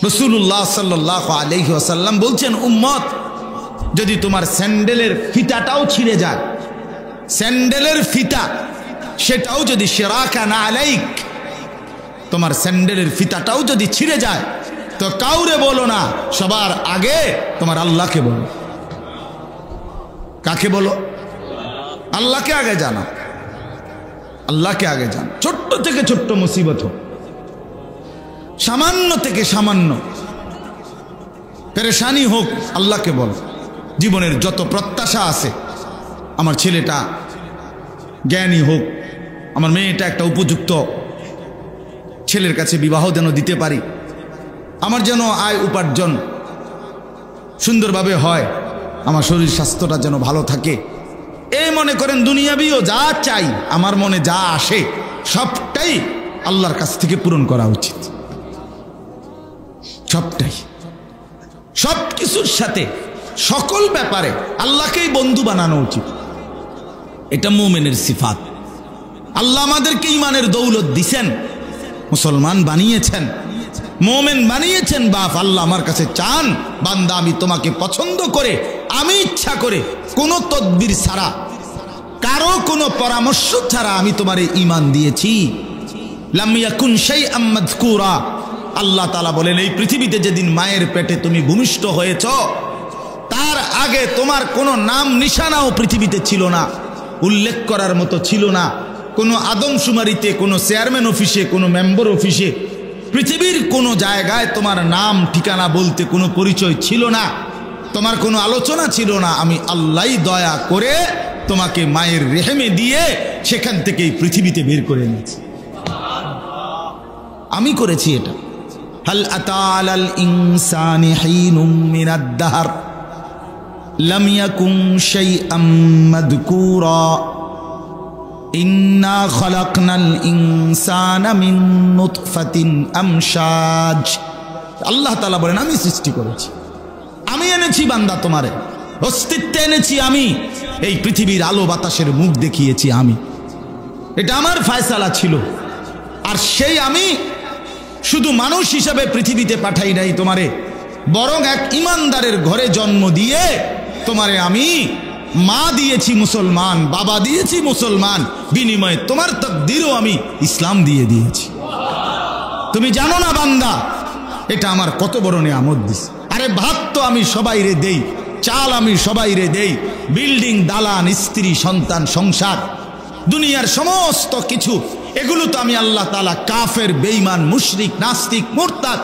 রাসূলুল্লাহ সাল্লাল্লাহু আলাইহি ওয়াসাল্লাম বলছেন, উম্মত যদি তোমার স্যান্ডেলের ফিতাটাও ছিঁড়ে যায়, স্যান্ডেলের ফিতা সেটাও যদি শিরাকা না আলাইক, তোমার স্যান্ডেলের ফিতাটাও যদি ছিঁড়ে যায় তো কাউরে বলো না, সবার আগে তোমার আল্লাহকে বলো। কাকে বলো? আল্লাহকে আগে জানো, আল্লাহকে আগে জানো। ছোট্ট থেকে ছোট্ট মুসিবত হোক, সামান্য থেকে সামান্য পেরেশানি হোক, আল্লাহকে বলো। জীবনের যত প্রত্যাশা আছে, আমার ছেলেটা জ্ঞানী হোক, আমার মেয়েটা একটা উপযুক্ত ছেলের কাছে বিবাহ যেন দিতে পারি, আমার যেন আয় উপার্জন সুন্দরভাবে হয়, আমার শরীর স্বাস্থ্যটা যেন ভালো থাকে, এই মনে করেন দুনিয়াবিও যা চাই, আমার মনে যা আসে সবটাই আল্লাহর কাছ থেকে পূরণ করা উচিত। সবটাই, সব কিছুর সাথে সকল ব্যাপারে আল্লাহকেই বন্ধু বানানো উচিত। এটা মুমিনের সিফাত। আল্লাহ আমাদেরকে ইমানের দৌলত দিছেন, মুসলমান বানিয়েছেন, মুমিন বানিয়েছেন। বাপ আল্লাহ আমার কাছে চান, বান্দা আমি তোমাকে পছন্দ করে, আমি ইচ্ছা করে, কোনো তদবির ছাড়া, কারো কোনো পরামর্শ ছাড়া আমি তোমারে ঈমান দিয়েছি। লাম ইয়াকুন শাইআম মাযকুরা, আল্লাহ তাআলা বলেন এই পৃথিবীতে যেদিন মায়ের পেটে তুমি ভূমিষ্ঠ হয়েছ, তার আগে তোমার কোনো নাম নিশানাও পৃথিবীতে ছিল না, উল্লেখ করার মতো ছিল না। কোনো আদমশুমারিতে, কোনো চেয়ারম্যান অফিসে, কোনো মেম্বার অফিসে, পৃথিবীর কোনো জায়গায় তোমার নাম ঠিকানা বলতে কোনো পরিচয় ছিল না, তোমার কোনো আলোচনা ছিল না। আমি আল্লাহই দয়া করে তোমাকে মায়ের রেহেমে দিয়ে সেখান থেকেই পৃথিবীতে বের করে এনেছি, আমি করেছি এটা। হাল আতালাল ইনসানি হিনুম মিনাদ দাহর লাম ইয়াকুন শাইআম মাযকুরা ইন্না খালাকনাল ইনসানা মিন নুতফাতিন আমশাজ। আল্লাহ তাআলা বলেন আমি সৃষ্টি করেছি, আমি এনেছি বান্দা, তোমারে অস্তিত্বে এনেছি আমি, এই পৃথিবীর আলো বাতাসের মুখ দেখিয়েছি আমি, এটা আমার ফয়সালা ছিল। আর সেই আমি শুধু মানুষ হিসাবে পৃথিবীতে পাঠাই নাই তোমারে, বরং এক ইমানদারের ঘরে জন্ম দিয়ে তোমারে আমি মা দিয়েছি মুসলমান, বাবা দিয়েছি মুসলমান, বিনিময়ে তোমার তাকদীরও আমি ইসলাম দিয়ে দিয়েছি। তুমি জানো না বান্দা, এটা আমার কত বড় নিয়ামত দিস। আরে ভাত তো আমি সবাইরে দেই, চাল আমি সবাইরে দেই, বিল্ডিং, দালান, স্ত্রী, সন্তান, সংসার, দুনিয়ার সমস্ত কিছু, এগুলো তো আমি আল্লাহ তাআলা কাফের, বেঈমান, মুশরিক, নাস্তিক, মুরতাদ,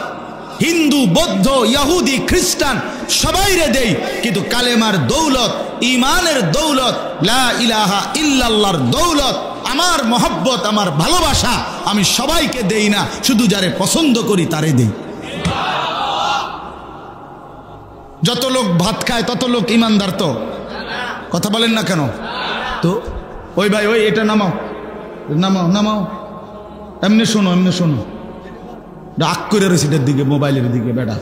হিন্দু, বৌদ্ধ, ইহুদি, খ্রিস্টান সবাইরে দেই। কিন্তু কালেমার দৌলত, ঈমানের দৌলত, লা ইলাহা ইল্লাল্লাহর দৌলত, আমার মহব্বত, আমার ভালোবাসা আমি সবাইকে দেই না, শুধু যারে পছন্দ করি তারে দেই। যত লোক ভাত খায় তত লোক ইমানদার তো? কথা বলেন না কেন? তো ওই ভাই, ওই এটা নামাও, নামাও, নামাও, এমনি শোনো, এমনি শোনো, রাগ করে রয়েছে দিকে, মোবাইলের দিকে। বেটা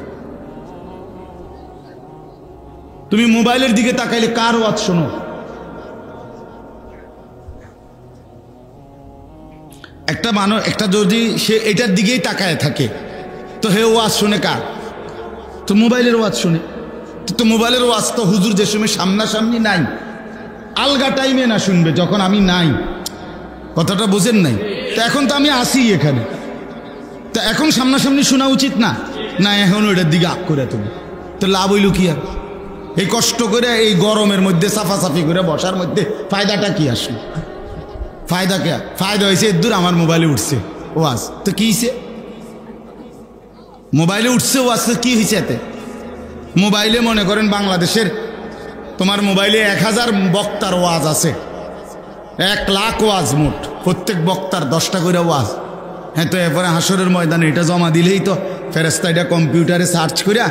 তুমি মোবাইলের দিকে তাকাইলে কার ওয়াজ শোনো? একটা মানুষ, একটা যদি সে এটার দিকেই তাকায় থাকে তো হে ওয়াজ শুনে কার? তো মোবাইলের ওয়াজ শুনে। তো মোবাইলের ওয়াজ তো হুজুর যে সময় সামনাসামনি নাই, আলগা টাইমে না শুনবে, যখন আমি নাই। কথাটা বুঝেন নাই? তো এখন তো আমি আসি এখানে, তো এখন সামনাসামনি শোনা উচিত না? না, এখন ওইটার দিকে আগ করে তুমি তো লাভ হইল কি? আর এই কষ্ট করে এই গরমের মধ্যে সাফাসাফি করে বসার মধ্যে ফায়দাটা কি আসলো? ফায়দা কে? ফায়দা হয়েছে এর আমার মোবাইলে উঠছে ওয়াজ। তো কি হয়েছে? মোবাইলে উঠছে ওয়াজ, তো কি হয়েছে এতে? মোবাইলে মনে করেন বাংলাদেশের তোমার মোবাইলে 1000 বক্তার ওয়াজ আছে, 1 লাখ ওয়াজ মোট, প্রত্যেক বক্তার 10টা করে ওয়াজ। হ্যাঁ, তো এরপরে হাসরের ময়দানে এটা জমা দিলেই তো ফেরেশতা এটা কম্পিউটারে সার্চ করে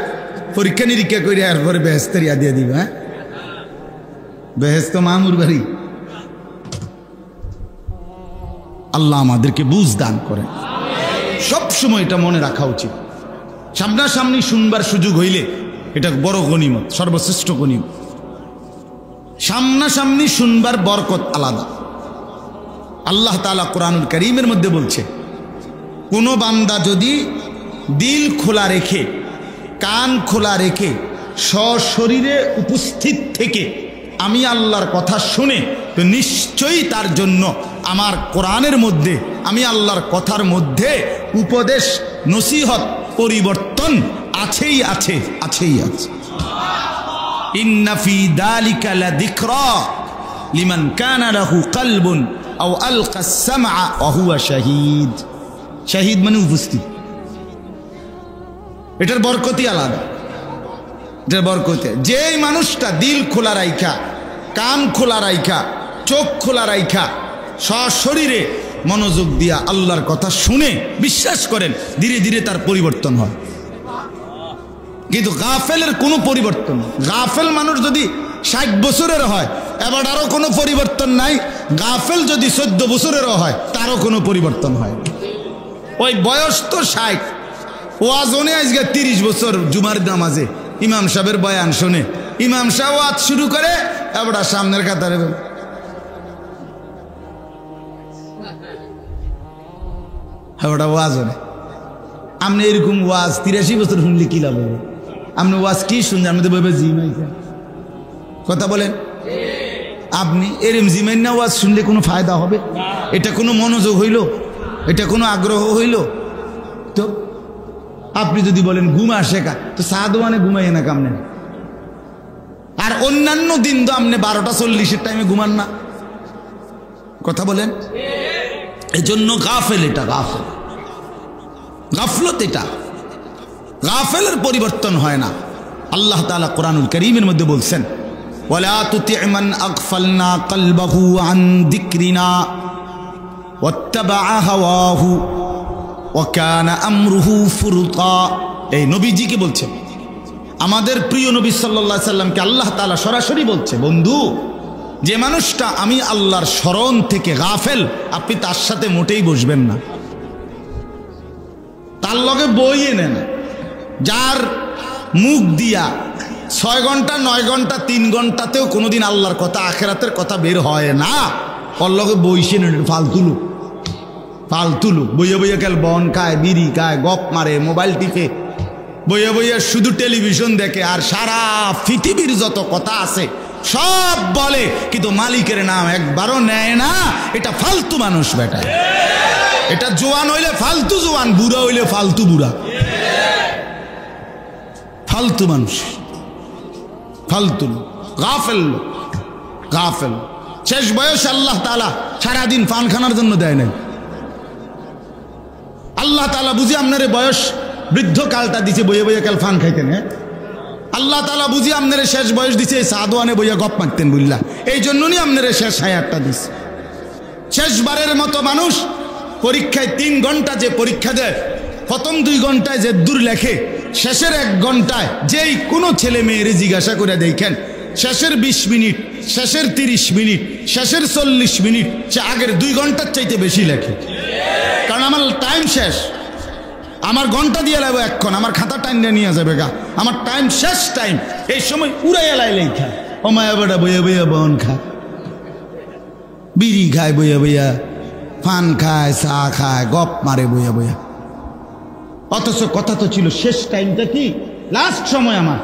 পরীক্ষা নিরীক্ষা করে এরপরে বেহেশতের ইয়া দিয়ে দিবে। হ্যাঁ, বেহেশত মামুর বাড়ি। আল্লাহ আমাদেরকে বুঝ দান করেন। সবসময় এটা মনে রাখা উচিত, সামনাসামনি শুনবার সুযোগ হইলে এটা বড় গনিমত, সর্বশ্রেষ্ঠ গনিমত। সামনাসামনি শুনবার বরকত আলাদা। আল্লাহ তাআলা কোরআনুল কারীমের মধ্যে বলছে, কোনো বান্দা যদি দিল খোলা রেখে, কান খোলা রেখে, সশরীরে উপস্থিত থেকে আমি আল্লাহর কথা শুনে, তো নিশ্চয়ই তার জন্য আমার কোরআনের মধ্যে, আমি আল্লাহর কথার মধ্যে উপদেশ, নসিহত, পরিবর্তন আছেই আছে, আছেই আছে। ইন্না ফি যালিকা লাযিকরা লিমান কানা লাহু কলবুন আও আলকা আস-সামআ ওয়া হুয়া শাহীদ। শাহীদ মানে উপস্থিত। এটার বরকতই আলাদা। এটার বরকতে যেই মানুষটা দিল খোলা রাইখা, কান খোলা রাইখা, চোখ খোলা রাইখা, সশরীরে মনোযোগ দিয়া আল্লাহর কথা শুনে, বিশ্বাস করেন ধীরে ধীরে তার পরিবর্তন হয়। কিন্তু গাফেলের কোনো পরিবর্তন নেই। গাফেল মানুষ যদি 60 বছরের হয়, এবার আরো কোনো পরিবর্তন নাই। গাফেল যদি 14 বছরেরও হয়, তারও কোনো পরিবর্তন হয়। ওই বয়স তো 60, ওয়াজনে আজকে 30 বছর জুমার নামাজে ইমাম সাহেবের বয়ান শুনে, ইমাম সাহেব ওয়াজ শুরু করে, এবার সামনের কাতারে এবার ওয়াজ হবে। আপনি এরকম ওয়াজ 83 বছর শুনলে কি লাভ হবে? আপনি ওয়াজ কি শুনছেন? আমি তো ভাবে জিমাইছেন। কথা বলেন, আপনি এরম জিমাইন না ওয়াজ শুনলে কোনো ফায়দা হবে? এটা কোনো মনোযোগ হইল? এটা কোনো আগ্রহ হইল? তো আপনি যদি বলেন ঘুম আসে কা, তো সাদওয়ানে ঘুমাই না কামনে। আর অন্যান্য দিন তো আপনি 12টা 40-এর টাইমে ঘুমান না। কথা বলেন, এজন্য গাফেল, এটা গাফেল, গাফলত। এটা গাফেলের পরিবর্তন হয় না। আল্লাহ তাআলা কোরআনুল কারীমের মধ্যে বলছেন, ওয়ালা তুতি' মান আগফালনা কলবাহু আন যিকরিনা ওয়াত্তাবা'a হাওয়াহু ওয়া কানা আমরুহু ফুরতা। এই নবীজিকে বলছেন, আমাদের প্রিয় নবী সাল্লাল্লাহু আলাইহি সাল্লামকে আল্লাহ তাআলা সরাসরি বলছে, বন্ধু, যে মানুষটা আমি আল্লাহর স্মরণ থেকে গাফেল, আপনি তার সাথে মোটেই বসবেন না, তার লগে বইয়ে নেন। যার মুখ দিয়া 6 ঘন্টা 9 ঘন্টা 3 ঘন্টাতেও কোনোদিন আল্লাহর কথা, আখেরাতের কথা বের হয় না, ওর লগে বইসে নেন। ফালতুলু, ফালতুলু বইয়া বইয়া কাল বন খায়, বিড়ি খায়, গপ মারে, মোবাইল টিপে, বইয়া বইয়া শুধু টেলিভিশন দেখে, আর সারা পৃথিবীর যত কথা আছে সব বলে, কিন্তু মালিকের নাম একবারও নেয় না। এটা ফালতু মানুষ বেটা। এটা জোয়ান হইলে ফালতু জোয়ান, বুড়া হইলে ফালতু বুড়া। ফালতু মানুষ, ফালতু, গাফেল, গাফেল। শেষ বয়স আল্লাহ তাআলা সারাদিন পান খানার জন্য দেয় নাই। আল্লাহ তাআলা বুঝি আপনারে বয়স বৃদ্ধ কালটা দিছে বইয়ে বইয়ে কাল ফান খাইতেন। হ্যাঁ, আল্লাহ তাআলা বুঝি আপনারে শেষ বয়স দিছে সাদওয়ানে বইয়া গপ মারতেন বুঝলা, এই জন্যই আপনারে শেষ হায়াতটা দিছে। শেষবারের মতো মানুষ পরীক্ষায় 3 ঘন্টা যে পরীক্ষা দেয়, প্রথম 2 ঘন্টায় যে দূর লেখে, শেষের 1 ঘন্টায় যেই কোনো ছেলে মেয়েরে জিজ্ঞাসা করে দেখেন, শেষের 20 মিনিট, শেষের 30 মিনিট, শেষের 40 মিনিট সে আগের 2 ঘন্টার চাইতে বেশি লেখে। কারণ আমার টাইম শেষ, আমার ঘন্টা দিয়ে লাগবে এক্ষণ, আমার খাতা টাইম নিয়ে যাবে গা, আমার টাইম শেষ, টাইম এই সময় উড়াইয়া লাই লেখা। ও মায়া বেটা বইয়া বইয়া বন খায়, বিড়ি খায় বইয়া বইয়া, পান খায়, চা খায়, গপ মারে বইয়া বইয়া। অথচ কথা তো ছিল শেষ টাইমটা কি, লাস্ট সময় আমার।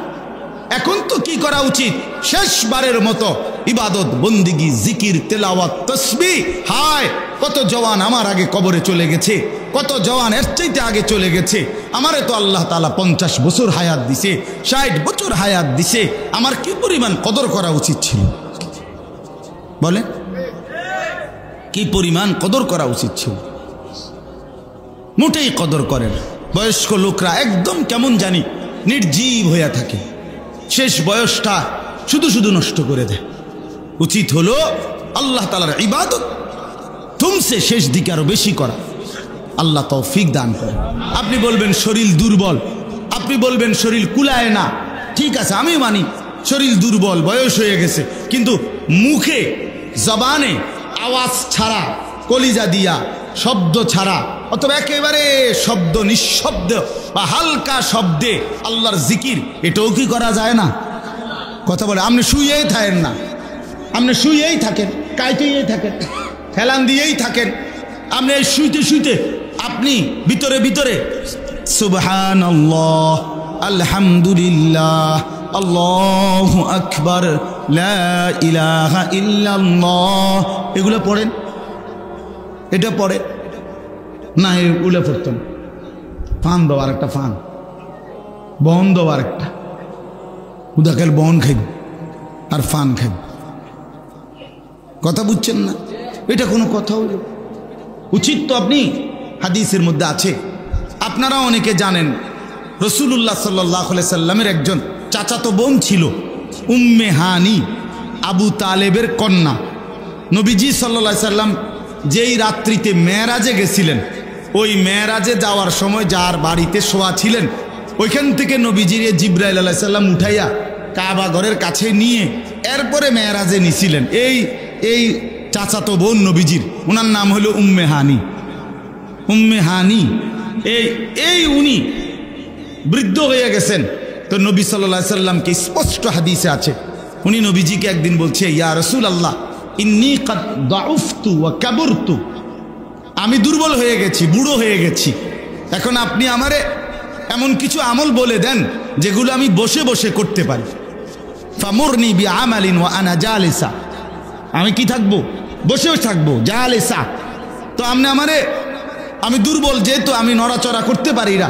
এখন তো কি করা উচিত? শেষবারের মতো ইবাদত, বন্দিগি, জিকির, তেলাওয়াত, তাসবিহ। হায়, কত জওয়ান আমার আগে কবরে চলে গেছে, কত জওয়ান এর চাইতে আগে চলে গেছে। আমারে তো আল্লাহ তাআলা 50 বছর হায়াত দিছে, 60 বছর হায়াত দিছে। আমার কি পরিমাণ কদর করা উচিত ছিল? বলে কি পরিমাণ কদর করা উচিত ছিল? মোটেই কদর করে না। বয়স্ক লোকরা একদম কেমন জানি নির্জীব হইয়া থাকে, শেষ বয়সটা শুধু শুধু নষ্ট করে দেয়। উচিত হলো আল্লাহ তাআলার ইবাদত তুমসে শেষ দিকে আরো বেশি করা। আল্লাহ তৌফিক দান করে। আপনি বলবেন শরীর দুর্বল, আপনি বলবেন শরীর কুলায় না, ঠিক আছে, আমি মানি শরীর দুর্বল, বয়স হয়ে গেছে, কিন্তু মুখে জবানে আওয়াজ ছাড়া, কলিজা দিয়া শব্দ ছাড়া, অথবা একেবারে শব্দ নিঃশব্দ বা হালকা শব্দে আল্লাহর জিকির, এটাও কি করা যায় না? কথা বলে, আপনি শুয়েই থাকেন না, আপনি শুয়েই থাকেন, কাইতেই থাকেন, হেলান দিয়েই থাকেন, আপনি এই শুইতে শুইতে আপনি ভিতরে ভিতরে সুবহানাল্লাহ, আলহামদুলিল্লাহ, আল্লাহু আকবার, লা ইলাহা ইল্লাল্লাহ, এগুলো পড়েন। এটা পড়ে না, এগুলো পড়তেন। ফান দাও, আরেকটা ফান, বন দাও, আরেকটা উদাকেল বন খাইব আর ফান খাইব। কথা বুঝছেন না? এটা কোনো কথা হইল? উচিত তো। আপনি হাদিসের মধ্যে আছে, আপনারা অনেকে জানেন, রাসূলুল্লাহ সাল্লাল্লাহু আলাইহি সাল্লামের একজন চাচাতো বোন ছিল, উম্মে হানি, আবু তালেবের কন্যা। নবীজি সাল্লাল্লাহু আলাইহি সাল্লাম যেই রাত্রিতে মেরাজে গেছিলেন, ওই মেরাজে যাওয়ার সময় যার বাড়িতে শোয়া ছিলেন, ওইখান থেকে নবীজির জিবরাইল আলাইহিস সালাম উঠাইয়া কাবা ঘরের কাছে নিয়ে এরপরে মেরাজে নিছিলেন। এই চাচাতো বোন নবীজির, ওনার নাম হলো উম্মে হানি। উম্মে হানি উনি বৃদ্ধ হয়ে গেছেন। তো নবী সাল্লাল্লাহু আলাইহি সাল্লামকে স্পষ্ট হাদিসে আছে, উনি নবীজিকে একদিন বলছে, ইয়া রাসূলুল্লাহ, ইন্নী কাদ দাউফতু ওয়া কাবুরতু, আমি দুর্বল হয়ে গেছি, বুড়ো হয়ে গেছি, এখন আপনি আমারে এমন কিছু আমল বলে দেন যেগুলো আমি বসে বসে করতে পারি। ফামুরনি বিআমালিন ওয়া আনা জালিসা, আমি কি থাকবো? বসে থাকবো, জালিসা। তো আপনি আমারে, আমি দুর্বল যেহেতু, আমি নড়াচড়া করতে পারি না,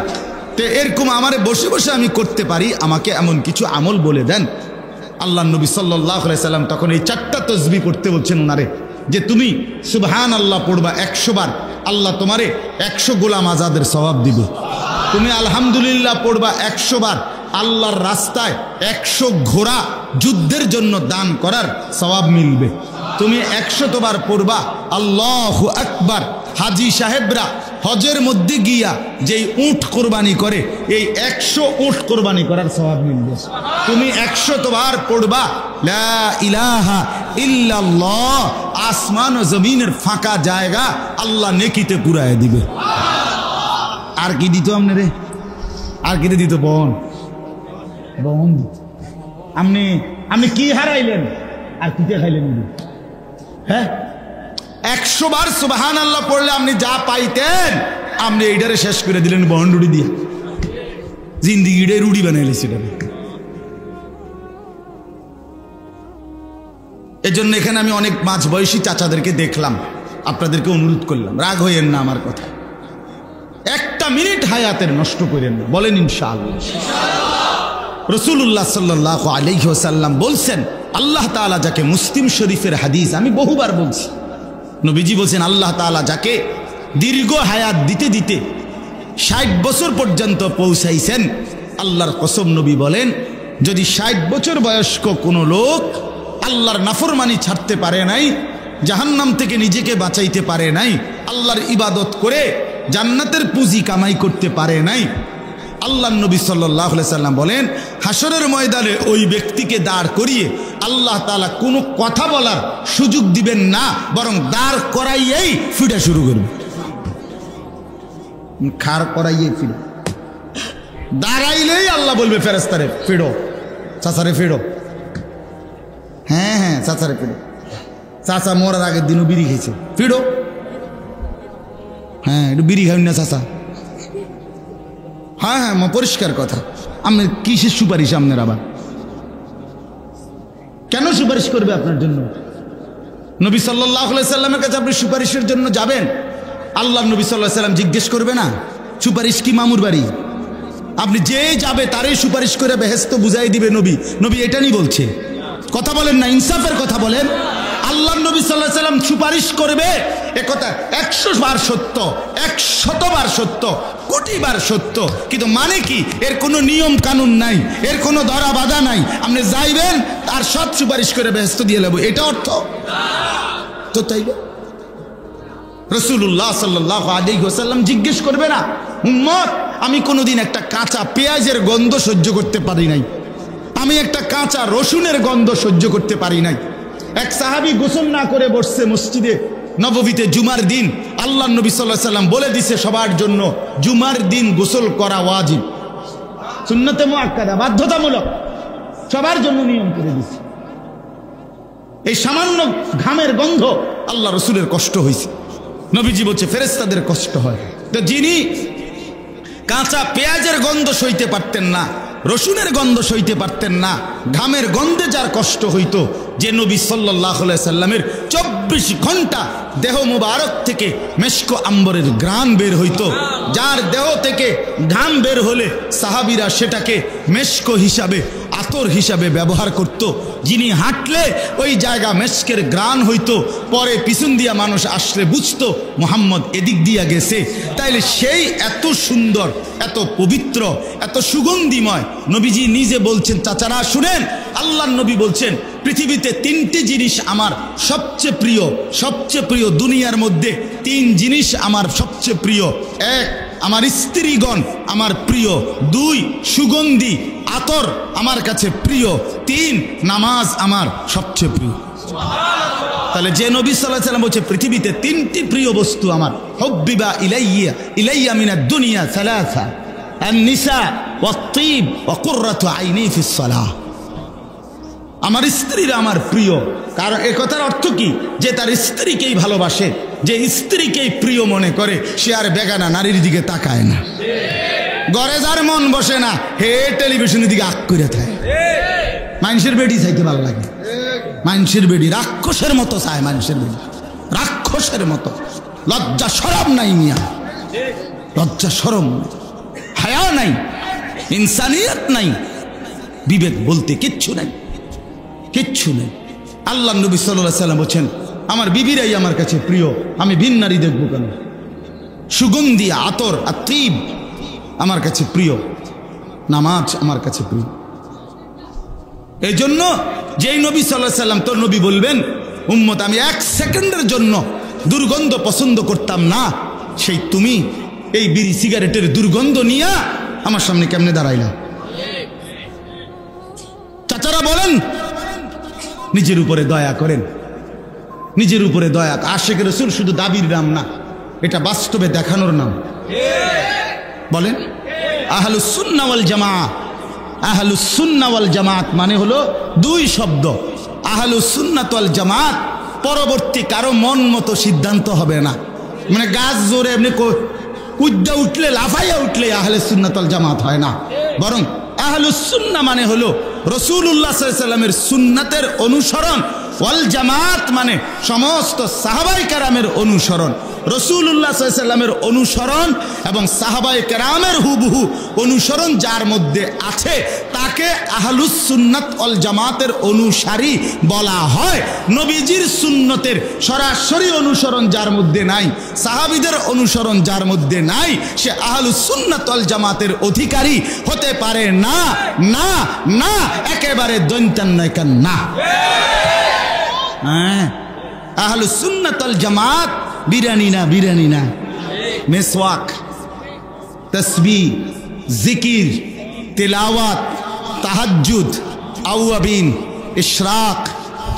তো এরকম আমারে বসে বসে আমি করতে পারি, আমাকে এমন কিছু আমল বলে দেন। আল্লাহ নবী সাল্লাল্লাহু আলাইহি সাল্লাম তখন এই 4টা তাসবিহ পড়তে বলছেন ওনারে, যে তুমি সুবহানাল্লাহ পড়বা 100 বার, আল্লাহ তোমারে 100 গোলাম আজাদের সওয়াব দিবে। তুমি আলহামদুলিল্লাহ পড়বা 100 বার, আল্লাহর রাস্তায় 100 ঘোড়া যুদ্ধের জন্য দান করার সওয়াব মিলবে। তুমি 100 বার পড়বা আল্লাহু আকবার, হাজি সাহেবরা হজের মধ্যে গিয়া যেই উট কোরবানি করে, এই 100 উট কোরবানি করার সওয়াব মিলবে। তুমি 100 বার পড়বা লা ইলাহা ইল্লাল্লাহ, আসমান ও জমিনের ফাঁকা জায়গা আল্লাহ নেকিতে পুরায় দিবে। আর কি দিত আপনারে? আর কি দিত? বন দিত। আপনি কি হারাইলেন আর কিতে খাইলেন? হ্যাঁ, 100 বার সুবহানাল্লাহ পড়লে আপনি যা পাইতেন, আপনি এইটারে শেষ করে দিলেন বন রুটি দিয়ে, জিন্দিগিটাই রুটি বানাইলে সেটা। এজন্য এখানে আমি অনেক মাঝ বয়সী চাচাদেরকে দেখলাম, আপনাদেরকে অনুরোধ করলাম, রাগ হইয়েন না আমার কথা, 1টা মিনিট হায়াতের নষ্ট করেন না, বলেন ইনশাআল্লাহ। রাসূলুল্লাহ সাল্লাল্লাহু আলাইহি ওয়াসাল্লাম বলছেন, আল্লাহ তাআলা যাকে, মুসলিম শরীফের হাদিস, আমি বহুবার বলছি, নবীজি বলছেন, আল্লাহ তাআলা যাকে দীর্ঘ হায়াত দিতে দিতে 60 বছর পর্যন্ত পৌঁছাইছেন, আল্লাহর কসম নবী বলেন, যদি 60 বছর বয়স্ক কোনো লোক আল্লাহর নাফরমানি ছাড়তে পারে নাই, জাহান্নাম থেকে নিজেকে বাঁচাইতে পারে নাই, আল্লাহর ইবাদত করে জান্নাতের পুঁজি কামাই করতে পারে নাই, আল্লাহর নবী সাল্লাল্লাহু আলাইহি সাল্লাম বলেন, হাসরের ময়দানে ওই ব্যক্তিকে দাঁড় করিয়ে আল্লাহ তাআলা কোনো কথা বলার সুযোগ দিবেন না, বরং দাঁড় করাইয়েই ফিরা শুরু করবেন। খাড় করাইয়েই ফিরে দাঁড়াইলেই আল্লাহ বলবে ফেরেশতারে, ফিরো চাচারে, ফিরো। হ্যাঁ, চাচারে ফিরো। চাচা মরার আগের দিনও বিড়ি খেয়েছে, ফিরো। হ্যাঁ, একটু বিড়ি খাবেন না চাচা? হ্যাঁ, পরিষ্কার কথা। আপনি কিসের সুপারিশ? আপনার আবার কেন সুপারিশ করবে আপনার জন্য? নবী সাল্লাল্লাহু আলাইহি সাল্লামের কাছে আপনি সুপারিশের জন্য যাবেন, আল্লাহ নবী সাল্লাল্লাহু আলাইহি সাল্লাম জিজ্ঞেস করবে না সুপারিশ কি মামুর বাড়ি? আপনি যে যাবে তারই সুপারিশ করে বেহেশত বুঝাই দিবে নবী এটা নিয়ে বলছে। কথা বলেন না, ইনসাফের কথা বলেন। আল্লাহ নবী সাল্লাল্লাহু আলাইহি সাল্লাম সুপারিশ করবে, এ কথা 100 বার সত্য, 100 বার সত্য, কোটি বার সত্য, কিন্তু মানে কি? এর কোনো নিয়ম কানুন নাই, এর কোনো ধরা বাধা নাই। আপনি যাইবেন তার সব সুপারিশ করে বেহেশত দিয়ে নেব, এটা অর্থ তো তাইলে রাসূলুল্লাহ সাল্লাল্লাহু আলাইহি ওয়াসাল্লাম জিজ্ঞেস করবে না, উম্মত আমি কোনোদিন একটা কাঁচা পেঁয়াজের গন্ধ সহ্য করতে পারি নাই, আমি একটা কাঁচা রসুনের গন্ধ সহ্য করতে পারি নাই। এক সাহাবী গোসল না করে বসছে মসজিদে নববীতে জুমার দিন, আল্লাহ নবী সাল্লাল্লাহু আলাইহি ওয়াসাল্লাম বলে দিছে সবার জন্য জুমার দিন গোসল করা ওয়াজিব, সুন্নতে মুআক্কাদা, বাধ্যতামূলক, সবার জন্য নিয়ম করে দিছে। এই সামান্য ঘামের গন্ধ আল্লাহ রসুলের কষ্ট হয়েছে। নবীজি বলছে ফেরেশতাদের কষ্ট হয়। তো যিনি কাঁচা পেঁয়াজের গন্ধ সইতে পারতেন না, রসুনের গন্ধ সইতে পারতেন না, ঘামের গন্ধে যার কষ্ট হইতো, যে নবী সাল্লাল্লাহু আলাইহি সাল্লামের 24 ঘন্টা দেহ মুবারক থেকে মেশকো আম্বরের ঘ্রাণ বের হইতো, যার দেহ থেকে ঘাম বের হলে সাহাবীরা সেটাকে মেশকো হিসাবে, আতর হিসাবে ব্যবহার করত, যিনি হাঁটলে ওই জায়গা মেশকের ঘ্রাণ হইতো, পরে পিছন দিয়া মানুষ আসলে বুঝতো মুহাম্মদ এদিক দিয়া গেছে। তাইলে সেই এত সুন্দর, এত পবিত্র, এত সুগন্ধিময় নবীজি নিজে বলছেন, চাচারা শুনেন, আল্লাহর নবী বলছেন পৃথিবীতে 3টি জিনিস আমার সবচেয়ে প্রিয়, সবচেয়ে প্রিয় দুনিয়ার মধ্যে 3 জিনিস আমার সবচেয়ে প্রিয়। 1, আমার স্ত্রীগণ আমার প্রিয়। 2, সুগন্ধি আতর আমার কাছে প্রিয়। 3, নামাজ আমার সবচেয়ে প্রিয়। তাহলে যে নবী সাল্লাল্লাহু আলাইহি সাল্লাম বলছে পৃথিবীতে 3টি প্রিয় বস্তু আমার, হুব্বিবা ইলাইয়া মিনাদ দুনিয়া সালাসা, আন-নিসা ওয়াত-তিব ওয়া কুররাতু আইনি ফিস সালাহ। আমার স্ত্রীরা আমার প্রিয়। কারণ এ কথার অর্থ কি? যে তার স্ত্রীকেই ভালোবাসে, যে স্ত্রীকেই প্রিয় মনে করে, সে আর বেগানা নারীর দিকে তাকায় না। ঘরে যার মন বসে না, হে টেলিভিশনের দিকে আঁক করে থাকে। মানুষের বেডি চাইতে ভালো লাগে, মানুষের বেডি রাক্ষসের মতো চায়, মানুষের বেডি রাক্ষসের মতো। লজ্জা শরম নাই মিয়া, লজ্জা শরম, হায়া নাই, ইনসানিয়ত নাই, বিবেক বলতে কিচ্ছু নাই, কিচ্ছু নেই। আল্লাহ নবী সাল্লাল্লাহু আলাইহি সাল্লাম বলছেন আমার বিবিরাই আমার কাছে প্রিয়, আমি ভিন নারী দেখবো কেন? সুগন্ধি আতর আর তিব আমার কাছে প্রিয়, নামাজ আমার কাছে প্রিয়। এই জন্য যেই নবী সাল্লাল্লাহু আলাইহি সাল্লাম, তোর নবী বলবেন উম্মত আমি 1 সেকেন্ডের জন্য দুর্গন্ধ পছন্দ করতাম না, সেই তুমি এই বিড়ি সিগারেটের দুর্গন্ধ নিয়ে আমার সামনে কেমনে দাঁড়াইলা? চাচারা বলেন, নিজের উপরে দয়া করেন, নিজের উপরে দয়া। আশিক রাসূল শুধু দাবির নাম না, এটা বাস্তবে দেখানোর নাম। বলেন আহলুস সুন্নাহ ওয়াল জামাআহ। আহলুস সুন্নাহ ওয়াল জামাআত মানে হলো 2 শব্দ। আহলুস সুন্নাহ ওয়াল জামাআত পরবর্তী কারো মন মতো সিদ্ধান্ত হবে না, মানে গাছ জোরে এমনি কুদ্দা উঠলে, লাফাইয়া উঠলে আহলুস সুন্নাহ ওয়াল জামাআত হয় না। বরং আহলুস সুন্নাহ মানে হলো রাসূলুল্লাহ সাল্লাল্লাহু আলাইহি সাল্লামের সুন্নাতের অনুসরণ, ওয়াল জামাত মানে সমস্ত সাহাবায়ে কেরামের অনুসরণ। রাসূলুল্লাহ সাল্লাল্লাহু আলাইহি সাল্লামের অনুসরণ এবং সাহাবায়ে কেরামের হুবহু অনুসরণ যার মধ্যে আছে তাকে আহলুস সুন্নাত ওয়াল জামাতের অনুসারী বলা হয়। নবীজির সুন্নতের সরাসরি অনুসরণ যার মধ্যে নাই, সাহাবীদের অনুসরণ যার মধ্যে নাই, সে আহলুস সুন্নাত ওয়াল জামাতের অধিকারী হতে পারে না, না না, একেবারে দৈন্তান্নয়কান না। আহলুস সুন্নাত ওয়াল জামাত বিরানি না, বিরানি না, মেসওয়াক, তসবিহ, জিকির, তিলাওয়াত, তাহাজ্জুদ, আওয়াবিন, ইশরাক,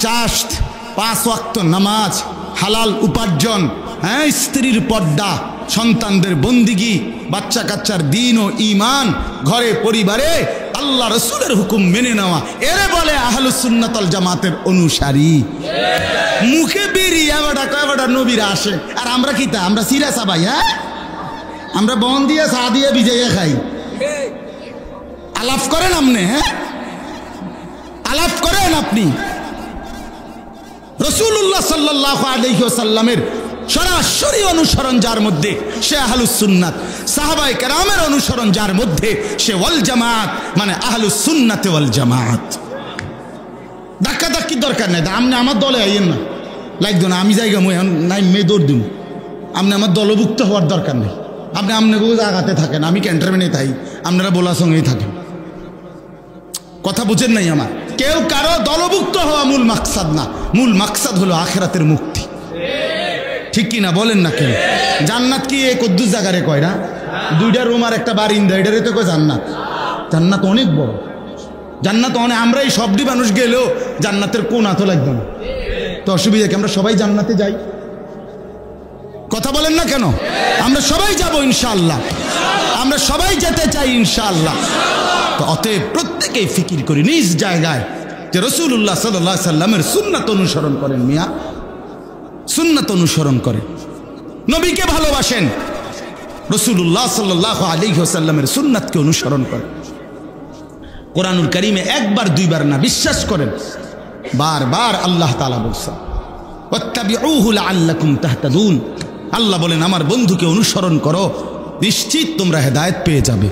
চাশত, 5 ওয়াক্ত নামাজ, হালাল উপার্জন, স্ত্রীর পর্দা, সন্তানদের বন্দিগি, বাচ্চা কাচ্চার দিন ও ঈমান, ঘরে পরিবারে আল্লাহ রাসূলের হুকুম মেনে নেওয়া, এরে বলে আহলুস সুন্নাত ওয়াল জামাতের অনুসারী। মুখে বেরিয়ে কয়টা নবীরা আসে, আর আমরা কি তা? আমরা সিরাসা ভাই, হ্যাঁ, আমরা বন দিয়ে চা দিয়ে ভিজাইয়া খাই। আলাপ করেন আপনি, হ্যাঁ, আলাপ করেন আপনি। রাসূলুল্লাহ সাল্লাল্লাহু আলাইহি ওয়াসাল্লামের সরাসরি অনুসরণ যার মধ্যে সে আহলুস সুন্নাত, সাহাবায়ে কেরামের অনুসরণ যার মধ্যে সে ওয়াল জামাত, মানে আহলুস সুন্নাত ওয়াল জামাত। ধাক্কা ধাক্কি দরকার নেই, আপনি আমার দলে আইয়েন না, লাগতো না, আমি জায়গা নাই মেয়ে দৌড় দিব, আপনি আমার দলভুক্ত হওয়ার দরকার নেই। আপনি আপনাকেও জায়গাতে থাকেন, আমি ক্যান্টনমেন্টে থাকি, আপনারা বলার সঙ্গেই থাকেন। কথা বুঝেন নাই আমার? কেউ কারো দলভুক্ত হওয়া মূল মাকসাদ না, মূল মাকসাদ হলো আখিরাতের মুক্তি। ঠিক কি না বলেন না? কেউ জান্নাত কি এই কদ্দুস জায়গারে কয় না? 2টা রুম আর একটা বারিন্দা, এটারে তো কয় জান্নাত। জান্নাত অনেক বড়, জান্নাত অনেক। আমরা এই সবটি মানুষ গেলেও জান্নাতের কোন আতো লাগবে না, তো অসুবিধা কি? আমরা সবাই জান্নাতে যাই, কথা বলেন না কেন? আমরা সবাই যাব ইনশাআল্লাহ, আমরা সবাই যেতে চাই ইনশাআল্লাহ। তো অতএব প্রত্যেকেই ফিকির করি নিজ জায়গায় যে রাসূলুল্লাহ সাল্লাল্লাহু আলাইহি সাল্লামের সুন্নাত অনুসরণ করেন, মিয়া সুন্নাত অনুসরণ করেন, নবীকে ভালোবাসেন, রাসূলুল্লাহ সাল্লাল্লাহু আলাইহি ওয়াসাল্লামের সুন্নাতকে অনুসরণ করেন। কোরআনুল কারীমে একবার দুইবার না, বিশ্বাস করেন বারবার আল্লাহ তাআলা বলছেন ওয়াত্তাবিউহু লাআল্লাকুম তাহতাদুন। আল্লাহ বলেন আমার বন্ধুকে অনুসরণ করো, নিশ্চিত তোমরা হেদায়েত পেয়ে যাবে।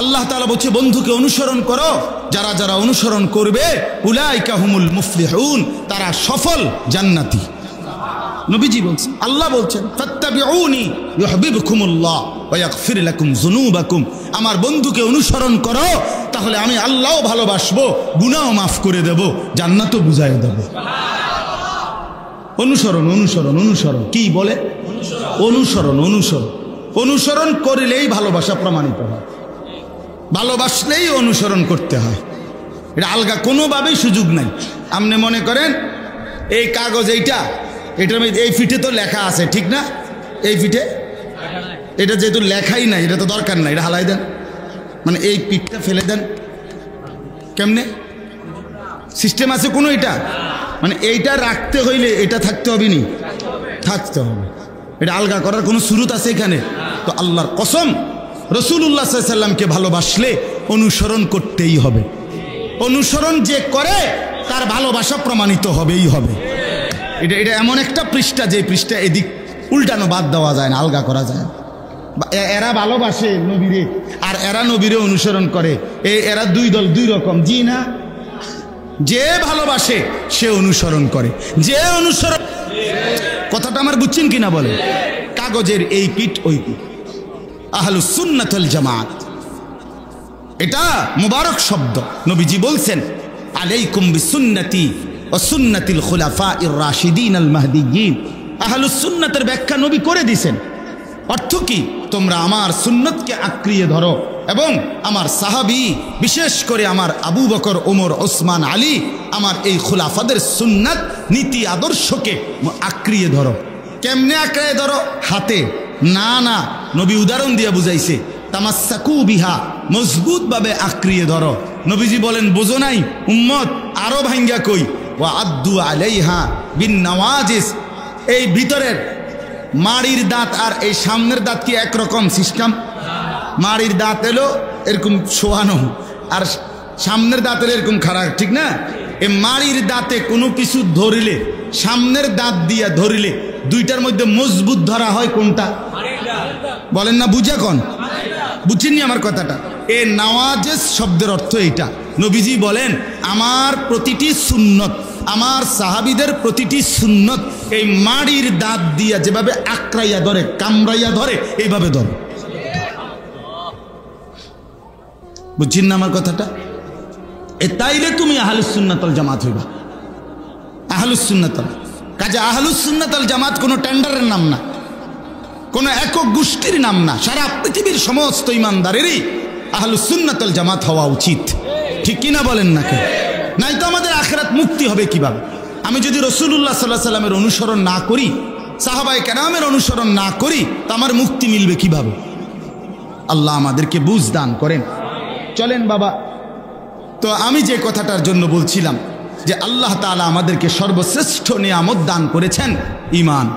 আল্লাহ তাআলা বলছে বন্ধুকে অনুসরণ করো, যারা যারা অনুসরণ করবে উলাইকা হুমুল মুফলিহুন, তারা সফল জান্নাতি। নবীজি বলছেন, আল্লাহ বলছেন ফাত্তাবিউনি ইউহিব্বুকুমুল্লাহ ওয়া ইয়াগফির লাকুম যুনুবাকুম। আমার বন্ধুকে অনুসরণ করো, তাহলে আমি আল্লাহও ভালোবাসবো, গুনাহও মাফ করে দেব, জান্নাতও বুঝাইয়ে দেব। অনুসরণ অনুসরণ অনুসরণ কি বলে? অনুসরণ অনুসরণ অনুসরণ করলেই ভালোবাসা প্রমাণিত হয়, ভালোবাসলেই অনুসরণ করতে হয়। এটা আলগা কোনোভাবেই সুযোগ নাই। আপনি মনে করেন এই কাগজ এটার মধ্যে এই ফিটে তো লেখা আছে, ঠিক না? এই ফিটে এটা যেহেতু লেখাই নাই, এটা তো দরকার নাই, এটা হালাই দেন, মানে এই পিঠটা ফেলে দেন। কেমনে সিস্টেম আছে কোনো? এটা মানে এইটা রাখতে হইলে এটা থাকতে হবে, নি থাকতে হবে। এটা আলগা করার কোনো সুরুত আছে এখানে? তো আল্লাহর কসম, রাসূলুল্লাহ সাল্লাল্লাহু আলাইহি ওয়াসাল্লামকে ভালোবাসলে অনুসরণ করতেই হবে। অনুসরণ যে করে তার ভালোবাসা প্রমাণিত হবেই হবে। এটা এমন একটা পৃষ্ঠা, যে পৃষ্ঠা এদিক উল্টানো বাদ দেওয়া যায় না, আলগা করা যায়। এরা ভালোবাসে নবীরে আর এরা নবীরে অনুসরণ করে, এরা দুই দল, দুই রকম। জি না, যে ভালোবাসে সে অনুসরণ করে, যে অনুসরণ, কথাটা আমার বুঝছেন কিনা বলে? কাগজের এই পিঠ ওই পিঠ, আহলুস সুন্নাত ওয়াল জামাত, এটা মুবারক শব্দ। নবীজি বলছেন আলাইকুম বিসুন্নতি ওয়া সুন্নাতিল খুলাফাইর রাশিদিন আল মাহদিয়্যিন। আহলুস সুন্নাতের ব্যাখ্যা নবী করে দিয়েছেন। অর্থ কি? তোমরা আমার সুন্নতকে আঁকড়িয়ে ধরো এবং আমার সাহাবী, বিশেষ করে আমার আবু বকর, ওমর, ওসমান, আলী, আমার এই খুলাফাদের সুন্নাত নীতি আদর্শকে আঁকড়িয়ে ধরো। কেমনে আঁকড়িয়ে ধরো? হাতে না, না, নবী উদাহরণ দিয়ে বুঝাইছে, তামাসসাকু বিহা, মজবুত ভাবে আঁকড়িয়ে ধরো। নবীজি বলেন বোঝো নাই উম্মত, আরো ভাঙ্গা কই, ওয়া আদ্দু আলাইহা বিন নওয়াজিস। এই ভিতরের মাড়ির দাঁত আর এই সামনের দাঁত কি একরকম সিস্টেম? মাড়ির দাঁত এলো এরকম শোয়ানো, আর সামনের দাঁত এলো এরকম খারাপ, ঠিক না? এই মাড়ির দাঁতে কোনো কিছু ধরিলে, সামনের দাঁত দিয়া ধরিলে, দুইটার মধ্যে মজবুত ধরা হয় কোনটা? বলেন না, বুঝা কোন? বুঝছেননি আমার কথাটা? এ নওয়াজিস শব্দের অর্থ এইটা। নবীজি বলেন আমার প্রতিটি সুন্নত, আমার সাহাবীদের প্রতিটি সুন্নত এই মাড়ির দাঁত দিয়া যেভাবে আঁকড়াইয়া ধরে, কামড়াইয়া ধরে, এইভাবে ধরে। বুঝছেন না আমার কথাটা? তাইলে তুমি আহলুস সুন্নাত ওয়াল জামাত হইবা। আহলুস সুন্নাত, কাজে আহলুস সুন্নাত ওয়াল জামাত কোনো টেন্ডারের নাম না, কোনো একক গোষ্ঠীর নাম না। সারা পৃথিবীর সমস্ত ইমানদারেরই আহলুস সুন্নাত ওয়াল জামাত হওয়া উচিত, ঠিক কিনা বলেন না? কে নাই তো আমাদের আখিরাত মুক্তি হবে কিভাবে? আমি যদি রাসূলুল্লাহ সাল্লাল্লাহু আলাইহি ওয়াসাল্লামের অনুসরণ না করি, সাহাবায়ে কেরামের অনুসরণ না করি, তো আমার মুক্তি মিলবে কিভাবে? আল্লাহ আমাদেরকে বুঝ দান করেন। চলেন বাবা, তো আমি যে কথাটার জন্য বলছিলাম যে আল্লাহ তাআলা আমাদেরকে সর্বশ্রেষ্ঠ নিয়ামত দান করেছেন ঈমান।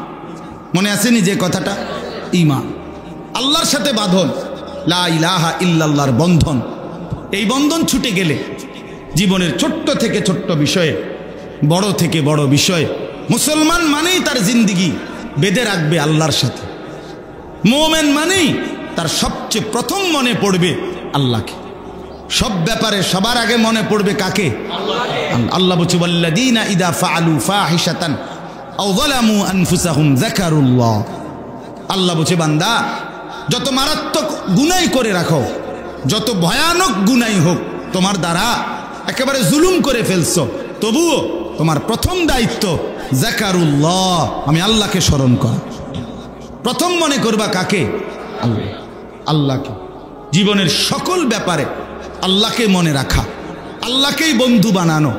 মনে আসেনি যে কথাটা? ঈমান, আল্লাহর সাথে বাঁধন, লা ইলাহা ইল্লাল্লাহর বন্ধন। এই বন্ধন ছুটে গেলে জীবনের ছোট্ট থেকে ছোট্ট বিষয়ে, বড় থেকে বড় বিষয়ে, মুসলমান মানেই তার জিন্দিগি বেঁধে রাখবে আল্লাহর সাথে। মুমিন মানেই তার সবচেয়ে প্রথম মনে পড়বে আল্লাহকে। সব ব্যাপারে সবার আগে মনে পড়বে কাকে? আল্লাহ বলছে ওয়াল্লাযীনা ইযা ফাআলু ফাহিশাতান আও যালামু আনফুসাহুম যাকারুল্লাহ। আল্লাহ বলছে বান্দা, যত মারাত্মক গুনাহ করে রাখো, যত ভয়ানক গুনাহ হোক, তোমার দ্বারা একেবারে জুলুম করে ফেলছো, তবুও তোমার প্রথম দায়িত্ব যাকারুল্লাহ, আমি আল্লাহকে স্মরণ করা। প্রথম মনে করবা কাকে? আল্লাহ, আল্লাহকে। জীবনের সকল ব্যাপারে আল্লাহকে মনে রাখা, আল্লাহকেই বন্ধু বানানো।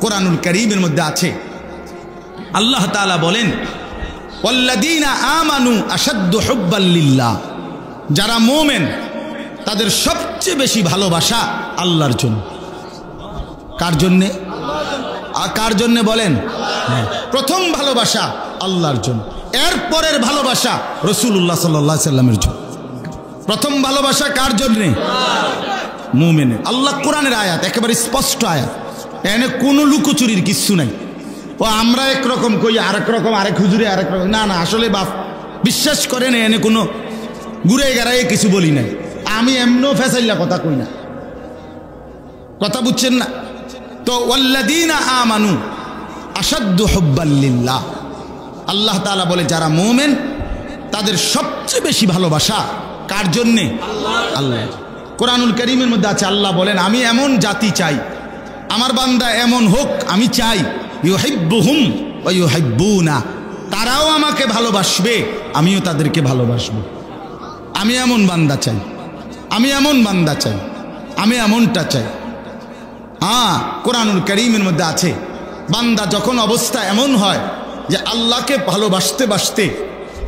কোরআনুল কারীমের মধ্যে আছে, আল্লাহ তাআলা বলেন ওয়াল্লাযীনা আমানু আশাদ্দু হুব্বাল লিল্লাহ। যারা মুমিন তাদের সবচেয়ে বেশি ভালোবাসা আল্লাহর জন্য। কার জন্যে? কার জন্যে বলেন? প্রথম ভালোবাসা আল্লাহর জন্য। এরপরের ভালোবাসা রাসূলুল্লাহ সাল্লাল্লাহু আলাইহি সাল্লামের জন্য। প্রথম ভালোবাসা কার জন্যে? মুমিনের। আল্লাহ কোরআনের আয়াত, একেবারে স্পষ্ট আয়াত, এখানে কোনো লুকোচুরির কিচ্ছু নাই। ও আমরা একরকম কই, আরেক রকম, আরেক হুজুরে আরেক রকম, না না, আসলে বাপ বিশ্বাস করেন এনে কোনো ঘুরে গেড়াই কিছু বলি নাই। আমি এমনও ফেসাইলা কথা কই না, কথা বুঝছেন না? তো ওয়াল্লাযীনা আমানু আশাদ্দু হুব্বাল লিল্লাহ, আল্লাহ তাআলা বলে যারা মুমিন তাদের সবচেয়ে বেশি ভালোবাসা কার জন্যে? আল্লাহ। কোরআনুল কারীমের মধ্যে আছে, আল্লাহ বলেন আমি এমন জাতি চাই, আমার বান্দা এমন হোক আমি চাই, ইউহিব্বুহুম ওয়া ইউহিব্বুনা, তারাও আমাকে ভালোবাসবে আমিও তাদেরকে ভালোবাসবো। আমি এমন বান্দা চাই, আমি এমন বান্দা চাই, আমি এমনটা চাই। কোরআনুল কারীমের মধ্যে আছে বান্দা যখন অবস্থা এমন হয় যে আল্লাহকে ভালোবাসতে বাসতে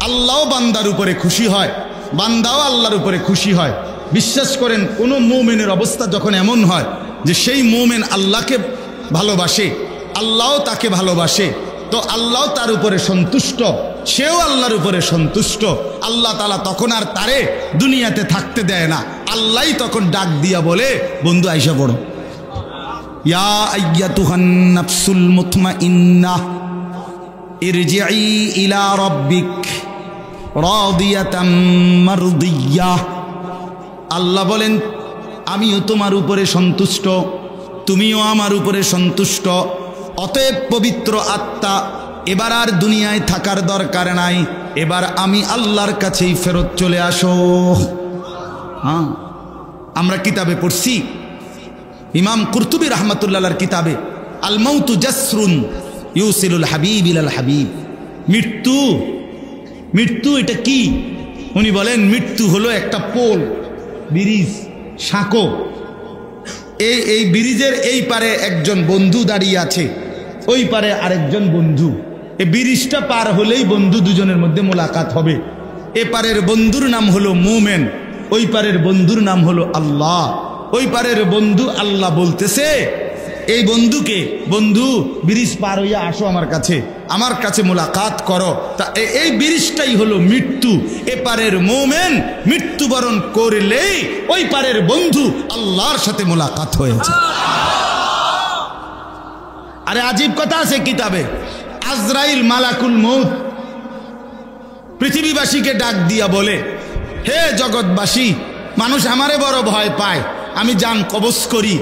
আল্লাহও বান্দার উপরে খুশি হয়, বান্দাও আল্লাহর উপরে খুশি হয়। বিশ্বাস করেন কোন মুমিনের অবস্থা যখন এমন হয় যে সেই মুমিন আল্লাহকে ভালোবাসে, আল্লাহও তাকে ভালোবাসে, তো আল্লাহ তার উপরে সন্তুষ্ট, সেও আল্লাহর উপরে সন্তুষ্ট, আল্লাহ তাআলা তখন আর তারে দুনিয়াতে থাকতে দেয় না। আল্লাহই তখন ডাক দিয়া বলে, বন্ধু আইসা পড়ো, ইয়া আইয়াতুহান নাফসুল মুতমাইন্নাহ ইরজিই ইলা রাব্বিক রাদিয়াতাম মারদিয়াহ। আল্লাহ বলেন আমিও তোমার উপরে সন্তুষ্ট, তুমিও আমার উপরে সন্তুষ্ট, অতএব পবিত্র আত্মা এবার আর দুনিয়ায় থাকার দরকার নাই, এবার আমি আল্লাহর কাছেই ফেরত চলে আসো। আমরা কিতাবে পড়ছি, ইমাম কুরতুবী রাহমাতুল্লাহর কিতাবে, আল মাউতু জাসরুন ইউসিলুল হাবিব ইলাল হাবিব, মৃত্যু, মৃত্যু এটা কি? উনি বলেন মৃত্যু হলো একটা পোল, ব্রিজ, সাঁকো। এই ব্রিজের এই পারে একজন বন্ধু দাঁড়িয়ে আছে, ওই পারে আরেকজন বন্ধু। এই ব্রিজটা পার হলেই বন্ধু দুজনের মধ্যে মোলাকাত হবে। এ পারের বন্ধুর নাম হলো মুমিন, ওই পারের বন্ধুর নাম হলো আল্লাহ। ওই পারের বন্ধু আল্লাহ বলতেছে এই বন্ধুকে, বন্ধু ব্রিজ পার হইয়া আসো আমার কাছে মোলাকাত করো। তা এই ব্রিজটাই হলো মৃত্যু। এপারের মুমিন মৃত্যুবরণ করলেই ওই পারের বন্ধু আল্লাহর সাথে মোলাকাত হয়েছে। আরে আজীব কথা আছে কিতাবে, আজরাইল মালাকুল মউত পৃথিবীবাসীকে ডাক দিয়া বলে, হে জগৎবাসী, মানুষ আমারে বড় ভয় পায়, আমি জান কবজ করি,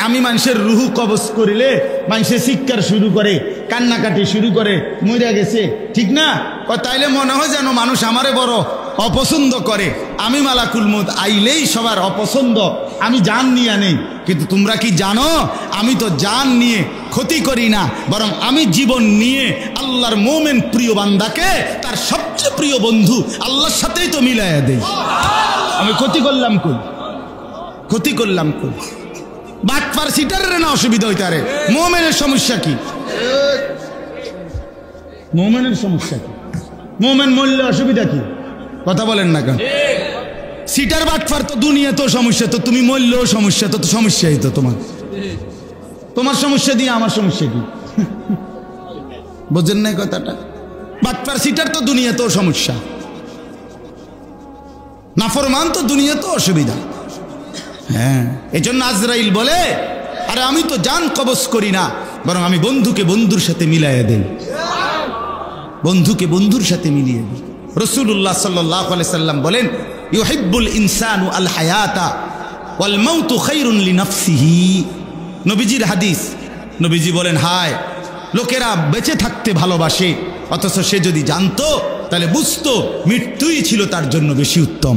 আমি মানুষের রুহু কবজ করিলে মানুষে চিৎকার শুরু করে, কান্নাকাটি শুরু করে, মরে গেছে, ঠিক না? তাইলে মনে হয় যেন মানুষ আমারে বড় অপছন্দ করে। আমি মালাকুল মউত আইলেই সবার অপছন্দ, আমি জান নিয়ে নেই। কিন্তু তোমরা কি জানো, আমি তো জান নিয়ে ক্ষতি করি না, বরং আমি জীবন নিয়ে আল্লাহর মুমিন প্রিয় বান্দাকে তার সবচেয়ে প্রিয় বন্ধু আল্লাহর সাথেই তো মিলাইয়া দেই। আমি ক্ষতি করলাম কই? ক্ষতি করলাম কই? বাটপার সিটারের না অসুবিধা হইতে পারে, মুমিনের সমস্যা কি? মুমিনের সমস্যা কি? মুমিন মরলে অসুবিধা কি? কথা বলেন না কেন? সিটার বাটপার তো দুনিয়া তো সমস্যা, তো তুমি মরলেও সমস্যা, তো সমস্যাই তো তোমার সমস্যা দিয়ে আমার সমস্যা কি? বুঝেন না কথাটা? বাটপার সিটার তো দুনিয়া তো সমস্যা, নাফরমান তো দুনিয়া তো অসুবিধা। হ্যাঁ, এই জন্য আজরাইল বলে, আরে আমি তো জান কবজ করি না, বরং আমি বন্ধুকে বন্ধুর সাথে মিলাইয়া দেই, বন্ধুকে বন্ধুর সাথে মিলিয়ে দিই। রাসূলুল্লাহ সাল্লাল্লাহু আলাইহি সাল্লাম বলেন, ইউহিব্বুল ইনসানু আল হায়াতা ওয়াল মাউতু খায়রুন লিনাফসিহি। নবীজির হাদিস, নবীজি বলেন, হায় লোকেরা বেঁচে থাকতে ভালোবাসে, অথচ সে যদি জানতো তাহলে বুঝতো মৃত্যুই ছিল তার জন্য বেশি উত্তম,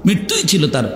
মৃত্যুই ছিল তার